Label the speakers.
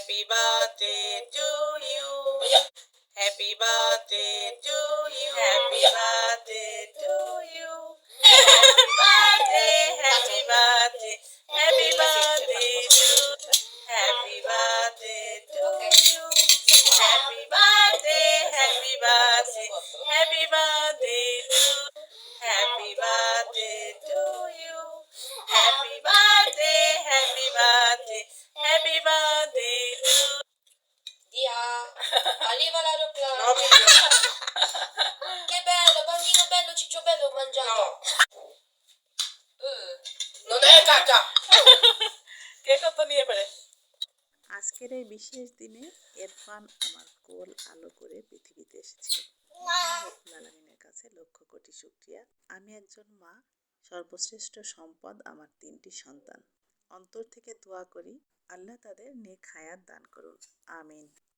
Speaker 1: Happy birthday to you. Happy birthday to you. Happy birthday to you. Happy birthday, happy birthday, happy birthday to happy birthday to you. Happy birthday, happy birthday, happy birthday to happy birthday to you. Happy birthday, happy birthday, happy birthday to
Speaker 2: Dia, arriva l'aeroplano. Che bello, bambino bello, ciccio bello, ho mangiato. Non è caca.
Speaker 1: কে কত নিয়ে পারে
Speaker 3: আজকের এই বিশেষ দিনে ইরফান আমার কোল আলো করে পৃথিবীতে এসেছিল। মহান রব্বুল আলামিনের কাছে লক্ষ কোটি শুকরিয়া। আমি একজন মা, সর্বশ্রেষ্ঠ সম্পদ আমার 3টি সন্তান। অন্তর থেকে দোয়া করি আল্লাহ তাদের নেক হায়াত দান করুন, আমিন।